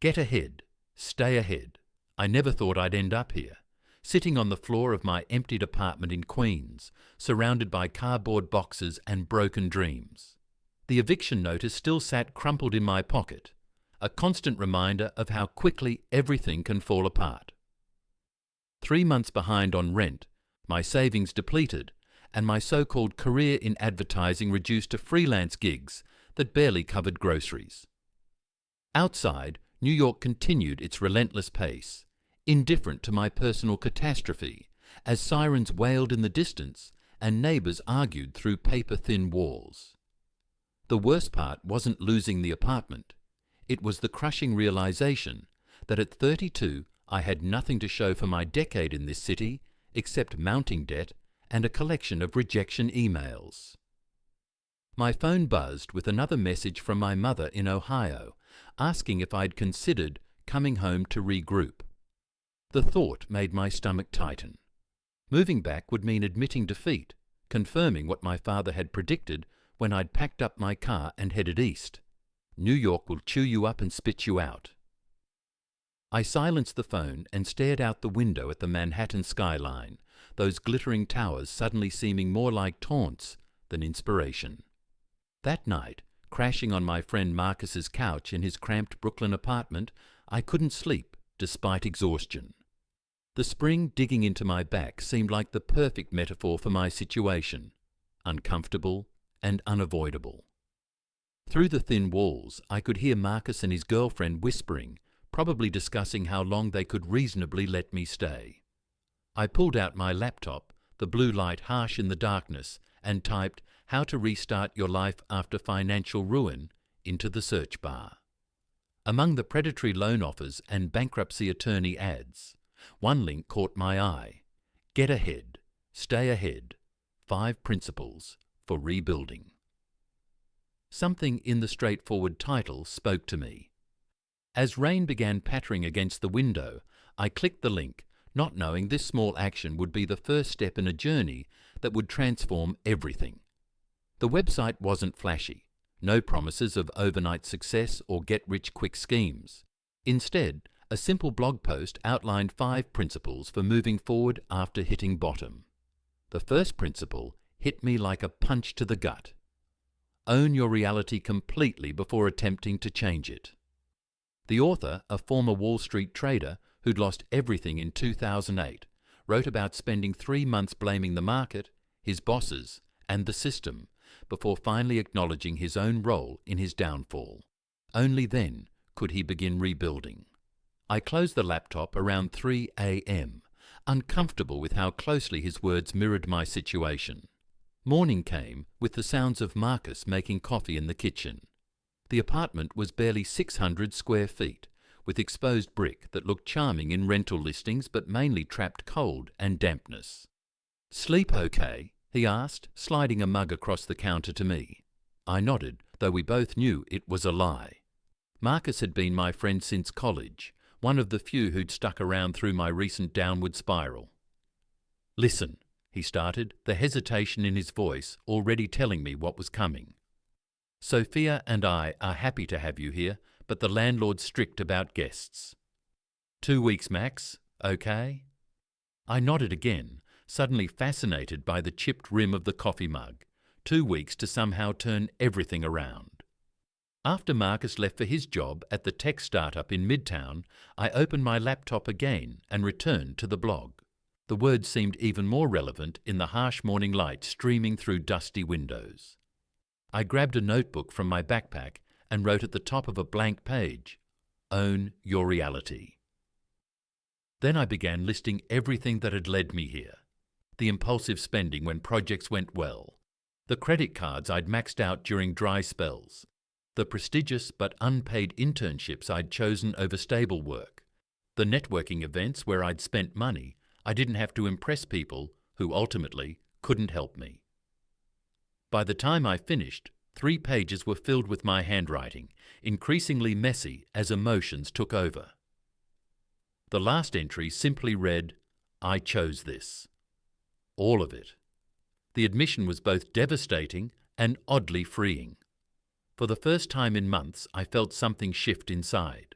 Get ahead. Stay ahead. I never thought I'd end up here, sitting on the floor of my emptied apartment in Queens, surrounded by cardboard boxes and broken dreams. The eviction notice still sat crumpled in my pocket, a constant reminder of how quickly everything can fall apart. 3 months behind on rent, my savings depleted, and my so-called career in advertising reduced to freelance gigs that barely covered groceries. Outside, New York continued its relentless pace, indifferent to my personal catastrophe, as sirens wailed in the distance and neighbours argued through paper-thin walls. The worst part wasn't losing the apartment. It was the crushing realization that at 32 I had nothing to show for my decade in this city except mounting debt and a collection of rejection emails. My phone buzzed with another message from my mother in Ohio, asking if I'd considered coming home to regroup. The thought made my stomach tighten. Moving back would mean admitting defeat, confirming what my father had predicted when I'd packed up my car and headed east. New York will chew you up and spit you out. I silenced the phone and stared out the window at the Manhattan skyline, those glittering towers suddenly seeming more like taunts than inspiration. That night, crashing on my friend Marcus's couch in his cramped Brooklyn apartment, I couldn't sleep despite exhaustion. The spring digging into my back seemed like the perfect metaphor for my situation, uncomfortable and unavoidable. Through the thin walls, I could hear Marcus and his girlfriend whispering, probably discussing how long they could reasonably let me stay. I pulled out my laptop, the blue light harsh in the darkness, and typed "How to Restart Your Life After Financial Ruin" into the search bar. Among the predatory loan offers and bankruptcy attorney ads, one link caught my eye. Get ahead. Stay ahead. 5 principles for rebuilding. Something in the straightforward title spoke to me. As rain began pattering against the window, I clicked the link, not knowing this small action would be the first step in a journey that would transform everything. The website wasn't flashy, no promises of overnight success or get-rich-quick schemes. Instead, a simple blog post outlined 5 principles for moving forward after hitting bottom. The first principle hit me like a punch to the gut. Own your reality completely before attempting to change it. The author, a former Wall Street trader who'd lost everything in 2008, wrote about spending 3 months blaming the market, his bosses, and the system before finally acknowledging his own role in his downfall. Only then could he begin rebuilding. I closed the laptop around 3 a.m., uncomfortable with how closely his words mirrored my situation. Morning came with the sounds of Marcus making coffee in the kitchen. The apartment was barely 600 square feet, with exposed brick that looked charming in rental listings but mainly trapped cold and dampness. "Sleep okay?" he asked, sliding a mug across the counter to me. I nodded, though we both knew it was a lie. Marcus had been my friend since college, one of the few who'd stuck around through my recent downward spiral. "Listen," he started, the hesitation in his voice already telling me what was coming. "Sophia and I are happy to have you here, but the landlord's strict about guests. 2 weeks max, okay?" I nodded again, suddenly fascinated by the chipped rim of the coffee mug. 2 weeks to somehow turn everything around. After Marcus left for his job at the tech startup in Midtown, I opened my laptop again and returned to the blog. The words seemed even more relevant in the harsh morning light streaming through dusty windows. I grabbed a notebook from my backpack and wrote at the top of a blank page, "Own your reality." Then I began listing everything that had led me here. The impulsive spending when projects went well, the credit cards I'd maxed out during dry spells, the prestigious but unpaid internships I'd chosen over stable work, the networking events where I'd spent money I didn't have to impress people who ultimately couldn't help me. By the time I finished, 3 pages were filled with my handwriting, increasingly messy as emotions took over. The last entry simply read, "I chose this." All of it. The admission was both devastating and oddly freeing. For the first time in months, I felt something shift inside.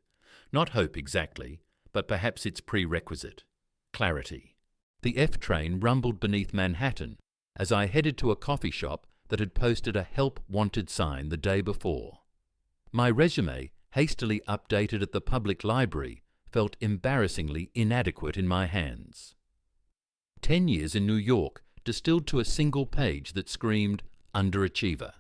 Not hope exactly, but perhaps its prerequisite: clarity. The F train rumbled beneath Manhattan as I headed to a coffee shop that had posted a help wanted sign the day before. My resume, hastily updated at the public library, felt embarrassingly inadequate in my hands. 10 years in New York distilled to a single page that screamed underachiever.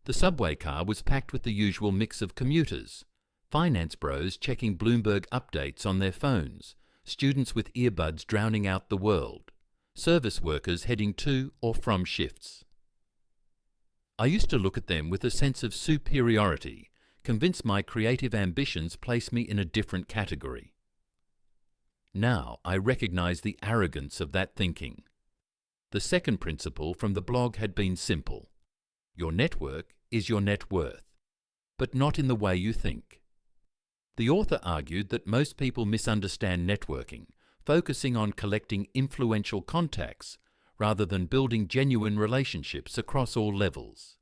The subway car was packed with the usual mix of commuters: finance bros checking Bloomberg updates on their phones, students with earbuds drowning out the world, service workers heading to or from shifts. I used to look at them with a sense of superiority, convinced my creative ambitions place me in a different category. Now I recognize the arrogance of that thinking. The second principle from the blog had been simple: your network is your net worth, but not in the way you think. The author argued that most people misunderstand networking, focusing on collecting influential contacts rather than building genuine relationships across all levels.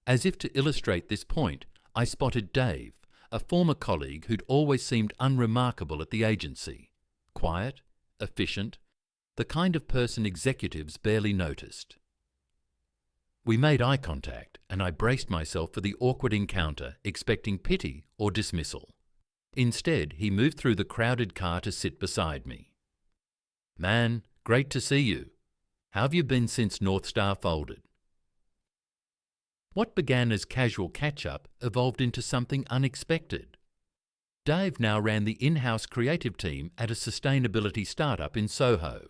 As if to illustrate this point, I spotted Dave, a former colleague who'd always seemed unremarkable at the agency: quiet, efficient, the kind of person executives barely noticed. We made eye contact, and I braced myself for the awkward encounter, expecting pity or dismissal. Instead, he moved through the crowded car to sit beside me. "Man, great to see you. How have you been since North Star folded?" What began as casual catch-up evolved into something unexpected. Dave now ran the in-house creative team at a sustainability startup in Soho.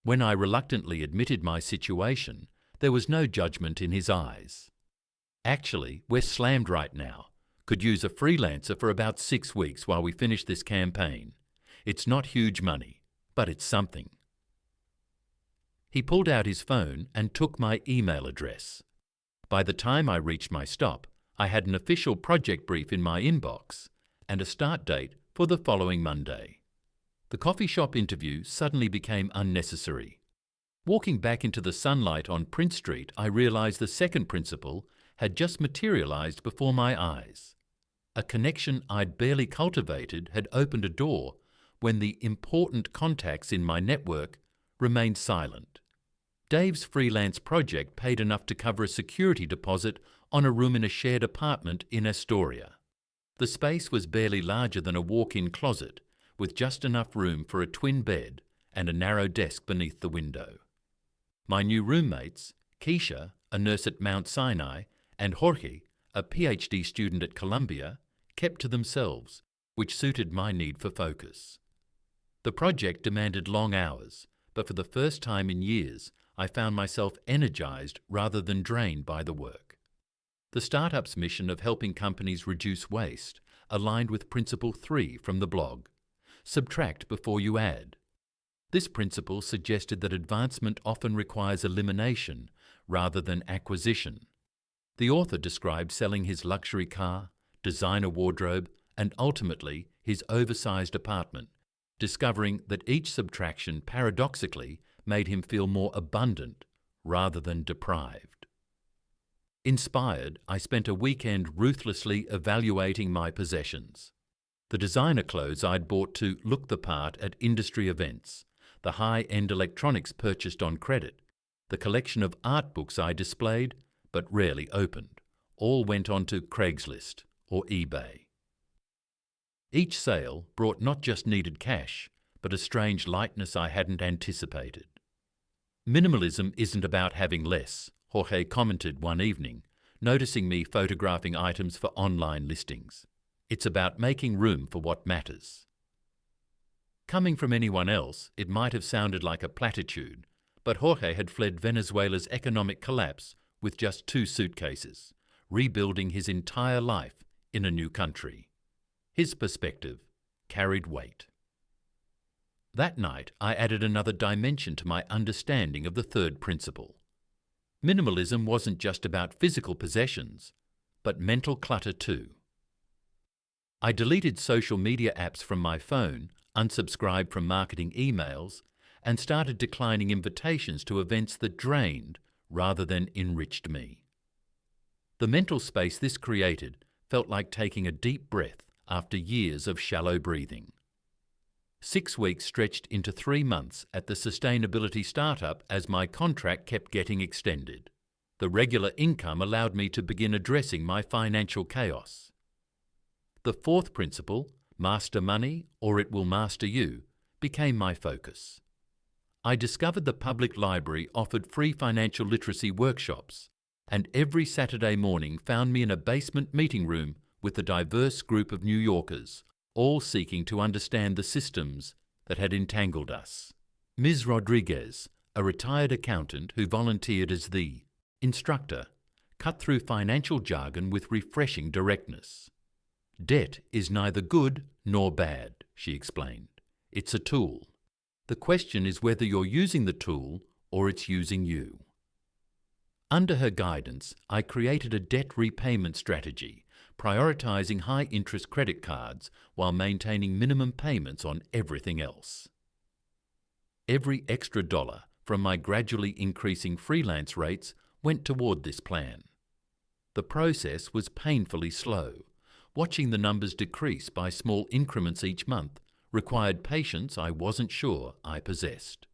When I reluctantly admitted my situation, there was no judgment in his eyes. "Actually, we're slammed right now. Could use a freelancer for about 6 weeks while we finish this campaign. It's not huge money, but it's something." He pulled out his phone and took my email address. By the time I reached my stop, I had an official project brief in my inbox and a start date for the following Monday. The coffee shop interview suddenly became unnecessary. Walking back into the sunlight on Prince Street, I realized the second principle had just materialized before my eyes. A connection I'd barely cultivated had opened a door when the important contacts in my network remained silent. Dave's freelance project paid enough to cover a security deposit on a room in a shared apartment in Astoria. The space was barely larger than a walk-in closet, with just enough room for a twin bed and a narrow desk beneath the window. My new roommates, Keisha, a nurse at Mount Sinai, and Jorge, a PhD student at Columbia, kept to themselves, which suited my need for focus. The project demanded long hours, but for the first time in years, I found myself energized rather than drained by the work. The startup's mission of helping companies reduce waste aligned with Principle 3 from the blog: subtract before you add. This principle suggested that advancement often requires elimination rather than acquisition. The author described selling his luxury car, designer wardrobe, and ultimately his oversized apartment, discovering that each subtraction paradoxically made him feel more abundant rather than deprived. Inspired, I spent a weekend ruthlessly evaluating my possessions. The designer clothes I'd bought to look the part at industry events, the high-end electronics purchased on credit, the collection of art books I displayed but rarely opened, all went onto Craigslist or eBay. Each sale brought not just needed cash, but a strange lightness I hadn't anticipated. "Minimalism isn't about having less," Jorge commented one evening, noticing me photographing items for online listings. "It's about making room for what matters." Coming from anyone else, it might have sounded like a platitude, but Jorge had fled Venezuela's economic collapse with just 2 suitcases, rebuilding his entire life in a new country. His perspective carried weight. That night, I added another dimension to my understanding of the third principle. Minimalism wasn't just about physical possessions, but mental clutter too. I deleted social media apps from my phone, unsubscribed from marketing emails, and started declining invitations to events that drained rather than enriched me. The mental space this created felt like taking a deep breath after years of shallow breathing. 6 weeks stretched into 3 months at the sustainability startup as my contract kept getting extended. The regular income allowed me to begin addressing my financial chaos. The fourth principle, master money or it will master you, became my focus. I discovered the public library offered free financial literacy workshops, and every Saturday morning found me in a basement meeting room with a diverse group of New Yorkers, all seeking to understand the systems that had entangled us. Ms. Rodriguez, a retired accountant who volunteered as the instructor, cut through financial jargon with refreshing directness. Debt is neither good nor bad, she explained. It's a tool. The question is whether you're using the tool or it's using you. Under her guidance, I created a debt repayment strategy, prioritizing high-interest credit cards while maintaining minimum payments on everything else. Every extra dollar from my gradually increasing freelance rates went toward this plan. The process was painfully slow. Watching the numbers decrease by small increments each month required patience I wasn't sure I possessed.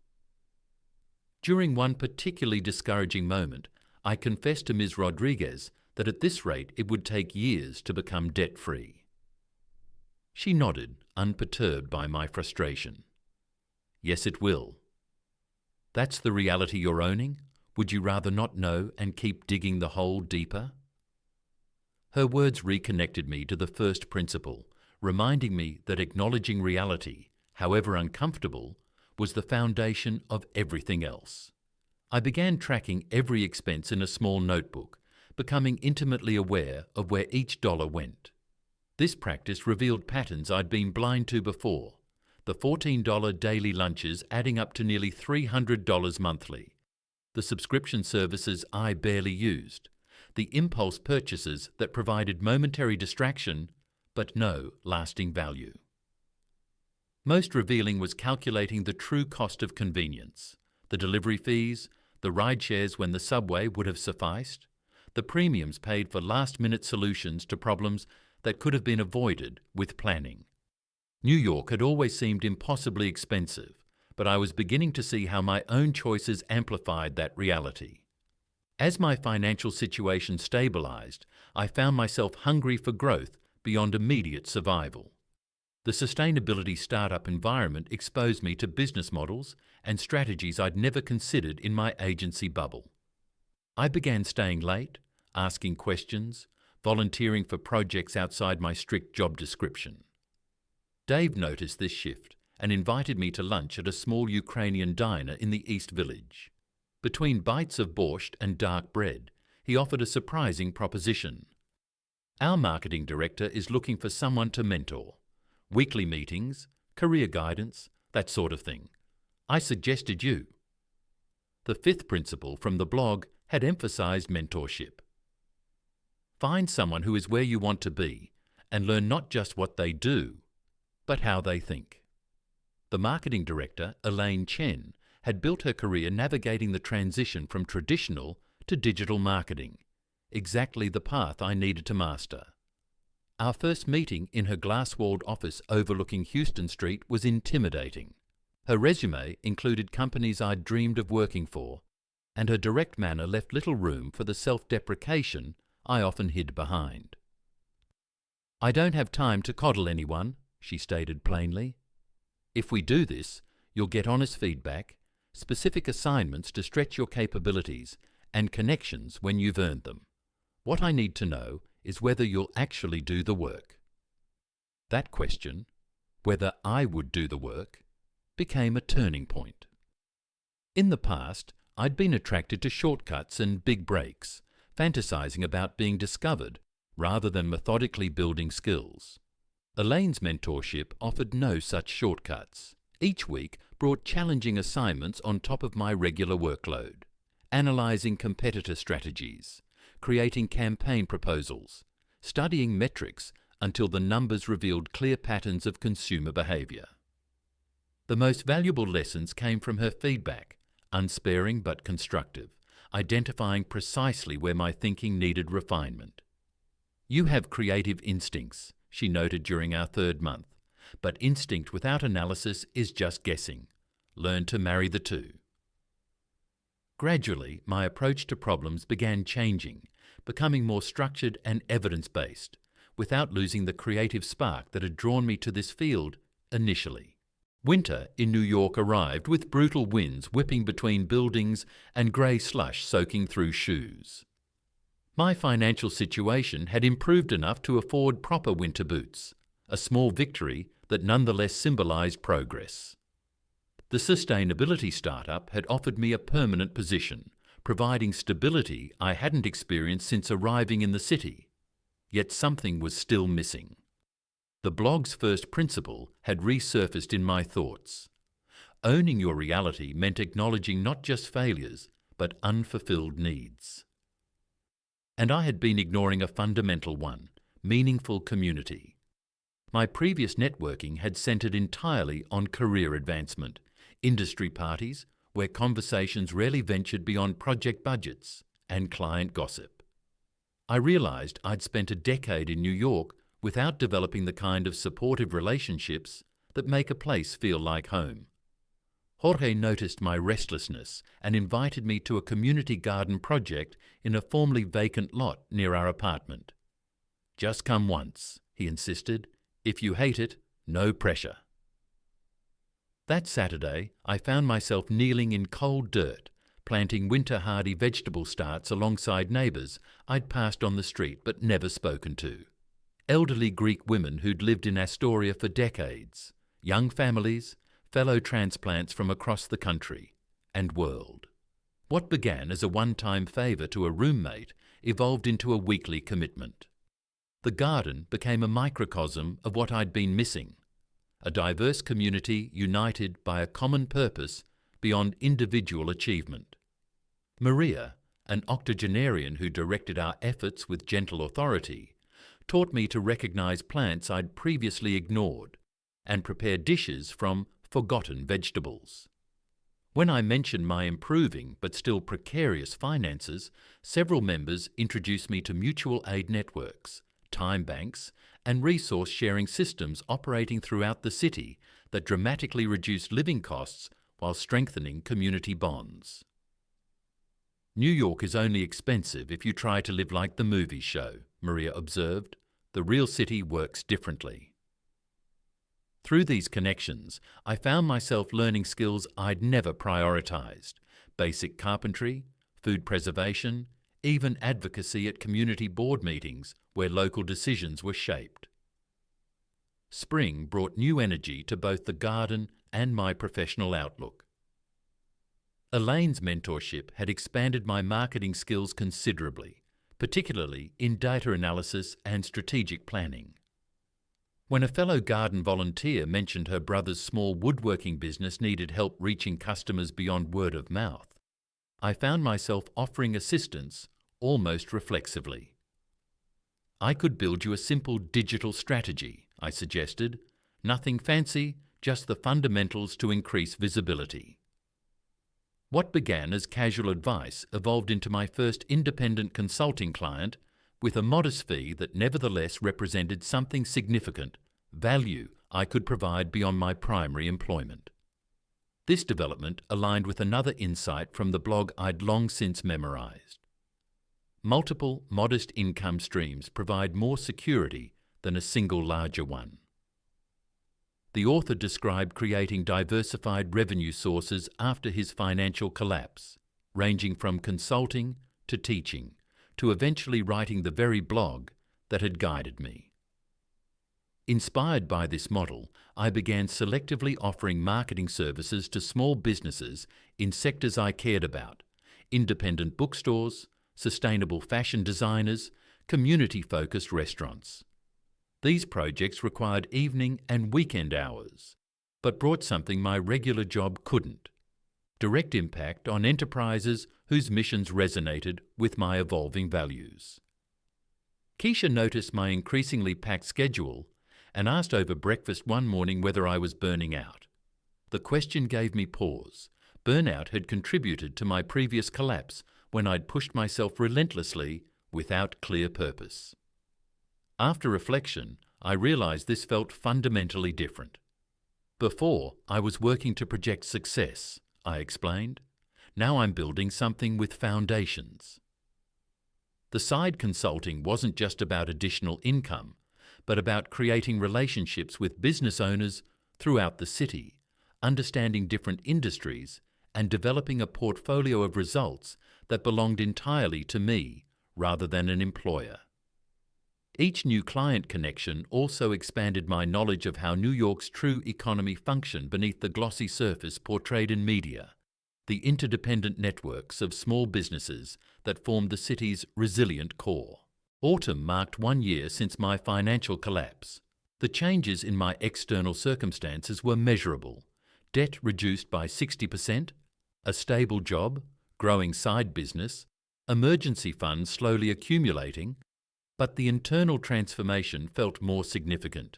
During one particularly discouraging moment, I confessed to Ms. Rodriguez that at this rate it would take years to become debt-free. She nodded, unperturbed by my frustration. Yes, it will. That's the reality you're owning? Would you rather not know and keep digging the hole deeper? Her words reconnected me to the first principle, reminding me that acknowledging reality, however uncomfortable, was the foundation of everything else. I began tracking every expense in a small notebook, becoming intimately aware of where each dollar went. This practice revealed patterns I'd been blind to before, the $14 daily lunches adding up to nearly $300 monthly, the subscription services I barely used, the impulse purchases that provided momentary distraction but no lasting value. Most revealing was calculating the true cost of convenience, the delivery fees, the ride shares when the subway would have sufficed, the premiums paid for last-minute solutions to problems that could have been avoided with planning. New York had always seemed impossibly expensive, but I was beginning to see how my own choices amplified that reality. As my financial situation stabilized, I found myself hungry for growth beyond immediate survival. The sustainability startup environment exposed me to business models and strategies I'd never considered in my agency bubble. I began staying late, asking questions, volunteering for projects outside my strict job description. Dave noticed this shift and invited me to lunch at a small Ukrainian diner in the East Village. Between bites of borscht and dark bread, he offered a surprising proposition. Our marketing director is looking for someone to mentor. Weekly meetings, career guidance, that sort of thing. I suggested you. The fifth principle from the blog had emphasized mentorship. Find someone who is where you want to be and learn not just what they do, but how they think. The marketing director, Elaine Chen, had built her career navigating the transition from traditional to digital marketing, exactly the path I needed to master. Our first meeting in her glass-walled office overlooking Houston Street was intimidating. Her resume included companies I'd dreamed of working for, and her direct manner left little room for the self-deprecation I often hid behind. I don't have time to coddle anyone, she stated plainly. If we do this, you'll get honest feedback, specific assignments to stretch your capabilities, and connections when you've earned them. What I need to know is whether you'll actually do the work. That question, whether I would do the work, became a turning point. In the past, I'd been attracted to shortcuts and big breaks, fantasizing about being discovered rather than methodically building skills. Elaine's mentorship offered no such shortcuts. Each week brought challenging assignments on top of my regular workload, analyzing competitor strategies, creating campaign proposals, studying metrics until the numbers revealed clear patterns of consumer behavior. The most valuable lessons came from her feedback, unsparing but constructive, identifying precisely where my thinking needed refinement. "You have creative instincts," she noted during our 3rd month, "but instinct without analysis is just guessing. Learn to marry the two." Gradually, my approach to problems began changing, becoming more structured and evidence-based, without losing the creative spark that had drawn me to this field initially. Winter in New York arrived with brutal winds whipping between buildings and grey slush soaking through shoes. My financial situation had improved enough to afford proper winter boots, a small victory that nonetheless symbolised progress. The sustainability startup had offered me a permanent position, providing stability I hadn't experienced since arriving in the city. Yet something was still missing. The blog's first principle had resurfaced in my thoughts. Owning your reality meant acknowledging not just failures, but unfulfilled needs. And I had been ignoring a fundamental one: meaningful community. My previous networking had centred entirely on career advancement, industry parties where conversations rarely ventured beyond project budgets, and client gossip. I realised I'd spent a decade in New York without developing the kind of supportive relationships that make a place feel like home. Jorge noticed my restlessness and invited me to a community garden project in a formerly vacant lot near our apartment. "Just come once," he insisted. "If you hate it, no pressure." That Saturday, I found myself kneeling in cold dirt, planting winter-hardy vegetable starts alongside neighbours I'd passed on the street but never spoken to. Elderly Greek women who'd lived in Astoria for decades, young families, fellow transplants from across the country and world. What began as a one-time favour to a roommate evolved into a weekly commitment. The garden became a microcosm of what I'd been missing: a diverse community united by a common purpose beyond individual achievement. Maria, an octogenarian who directed our efforts with gentle authority, taught me to recognise plants I'd previously ignored and prepare dishes from forgotten vegetables. When I mentioned my improving but still precarious finances, several members introduced me to mutual aid networks, time banks, and resource-sharing systems operating throughout the city that dramatically reduced living costs while strengthening community bonds. "New York is only expensive if you try to live like the movies show," Maria observed. "The real city works differently." Through these connections, I found myself learning skills I'd never prioritised: basic carpentry, food preservation, even advocacy at community board meetings where local decisions were shaped. Spring brought new energy to both the garden and my professional outlook. Elaine's mentorship had expanded my marketing skills considerably, particularly in data analysis and strategic planning. When a fellow garden volunteer mentioned her brother's small woodworking business needed help reaching customers beyond word of mouth, I found myself offering assistance almost reflexively. "I could build you a simple digital strategy," I suggested. "Nothing fancy, just the fundamentals to increase visibility." What began as casual advice evolved into my first independent consulting client, with a modest fee that nevertheless represented something significant, value I could provide beyond my primary employment. This development aligned with another insight from the blog I'd long since memorized. Multiple, modest income streams provide more security than a single larger one. The author described creating diversified revenue sources after his financial collapse, ranging from consulting to teaching, to eventually writing the very blog that had guided me. Inspired by this model, I began selectively offering marketing services to small businesses in sectors I cared about: independent bookstores, sustainable fashion designers, community-focused restaurants. These projects required evening and weekend hours, but brought something my regular job couldn't: direct impact on enterprises whose missions resonated with my evolving values. Keisha noticed my increasingly packed schedule and asked over breakfast one morning whether I was burning out. The question gave me pause. Burnout had contributed to my previous collapse when I'd pushed myself relentlessly without clear purpose. After reflection, I realized this felt fundamentally different. Before, I was working to project success, I explained. Now I'm building something with foundations. The side consulting wasn't just about additional income, but about creating relationships with business owners throughout the city, understanding different industries, and developing a portfolio of results that belonged entirely to me rather than an employer. Each new client connection also expanded my knowledge of how New York's true economy functioned beneath the glossy surface portrayed in media, the interdependent networks of small businesses that formed the city's resilient core. Autumn marked 1 year since my financial collapse. The changes in my external circumstances were measurable. Debt reduced by 60%, a stable job, growing side business, emergency funds slowly accumulating, but the internal transformation felt more significant.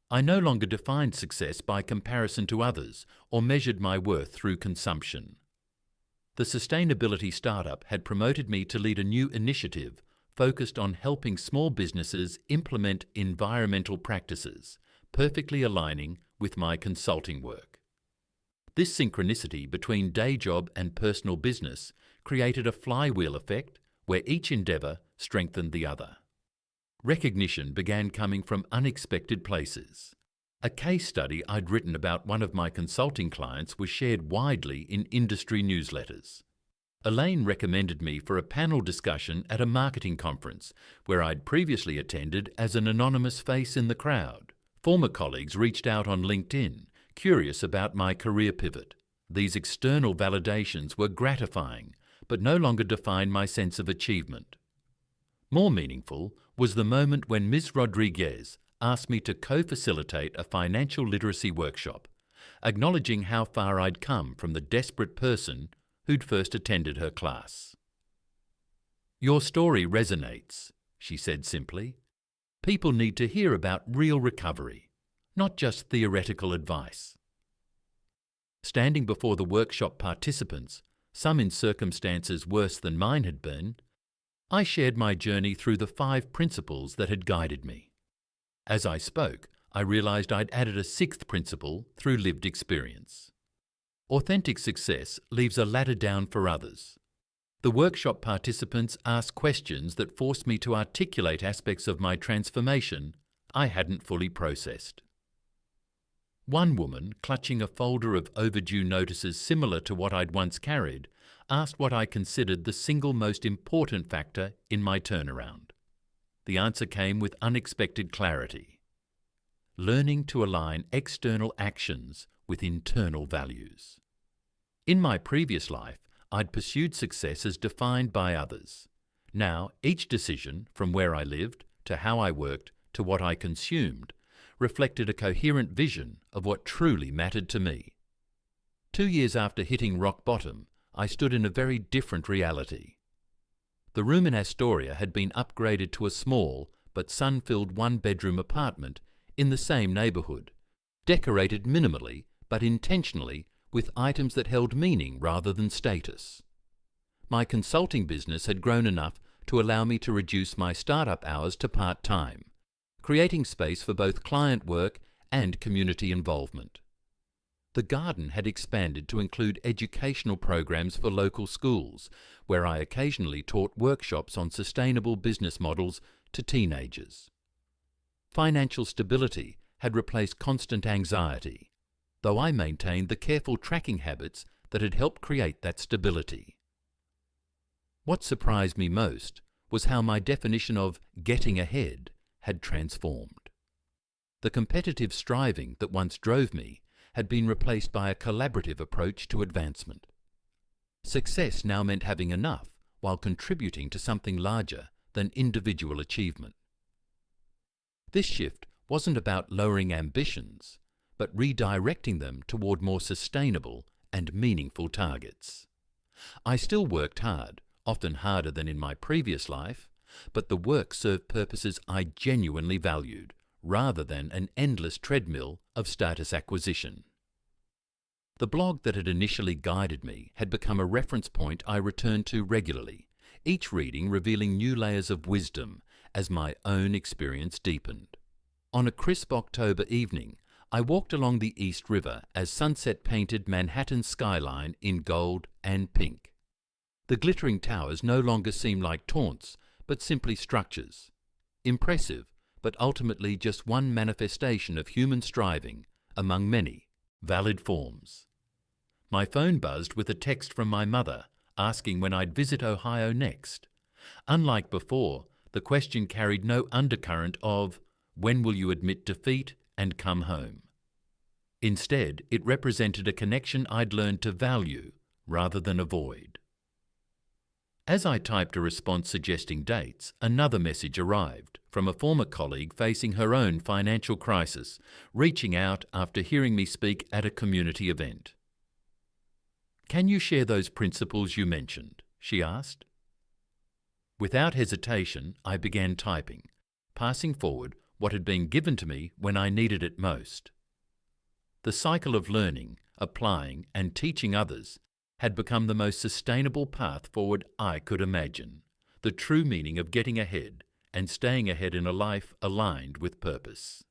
I no longer defined success by comparison to others or measured my worth through consumption. The sustainability startup had promoted me to lead a new initiative focused on helping small businesses implement environmental practices, perfectly aligning with my consulting work. This synchronicity between day job and personal business created a flywheel effect where each endeavour strengthened the other. Recognition began coming from unexpected places. A case study I'd written about one of my consulting clients was shared widely in industry newsletters. Elaine recommended me for a panel discussion at a marketing conference where I'd previously attended as an anonymous face in the crowd. Former colleagues reached out on LinkedIn, curious about my career pivot. These external validations were gratifying, but no longer defined my sense of achievement. More meaningful was the moment when Ms. Rodriguez asked me to co-facilitate a financial literacy workshop, acknowledging how far I'd come from the desperate person who'd first attended her class. "Your story resonates," she said simply. "People need to hear about real recovery, not just theoretical advice." Standing before the workshop participants, some in circumstances worse than mine had been, I shared my journey through the 5 principles that had guided me. As I spoke, I realized I'd added a 6th principle through lived experience. Authentic success leaves a ladder down for others. The workshop participants asked questions that forced me to articulate aspects of my transformation I hadn't fully processed. One woman, clutching a folder of overdue notices similar to what I'd once carried, asked what I considered the single most important factor in my turnaround. The answer came with unexpected clarity: learning to align external actions with internal values. In my previous life, I'd pursued success as defined by others. Now, each decision, from where I lived, to how I worked, to what I consumed, reflected a coherent vision of what truly mattered to me. 2 years after hitting rock bottom, I stood in a very different reality. The room in Astoria had been upgraded to a small but sun-filled 1-bedroom apartment in the same neighbourhood, decorated minimally but intentionally with items that held meaning rather than status. My consulting business had grown enough to allow me to reduce my startup hours to part-time, creating space for both client work and community involvement. The garden had expanded to include educational programs for local schools, where I occasionally taught workshops on sustainable business models to teenagers. Financial stability had replaced constant anxiety, though I maintained the careful tracking habits that had helped create that stability. What surprised me most was how my definition of getting ahead had transformed. The competitive striving that once drove me had been replaced by a collaborative approach to advancement. Success now meant having enough while contributing to something larger than individual achievement. This shift wasn't about lowering ambitions, but redirecting them toward more sustainable and meaningful targets. I still worked hard, often harder than in my previous life, but the work served purposes I genuinely valued, rather than an endless treadmill of status acquisition. The blog that had initially guided me had become a reference point I returned to regularly, each reading revealing new layers of wisdom as my own experience deepened. On a crisp October evening, I walked along the East River as sunset painted Manhattan's skyline in gold and pink. The glittering towers no longer seemed like taunts, but simply structures. Impressive, but ultimately just one manifestation of human striving among many valid forms. My phone buzzed with a text from my mother asking when I'd visit Ohio next. Unlike before, the question carried no undercurrent of, when will you admit defeat and come home? Instead, it represented a connection I'd learned to value rather than avoid. As I typed a response suggesting dates, another message arrived from a former colleague facing her own financial crisis, reaching out after hearing me speak at a community event. "Can you share those principles you mentioned?" she asked. Without hesitation, I began typing, passing forward what had been given to me when I needed it most. The cycle of learning, applying, and teaching others had become the most sustainable path forward I could imagine, the true meaning of getting ahead and staying ahead in a life aligned with purpose.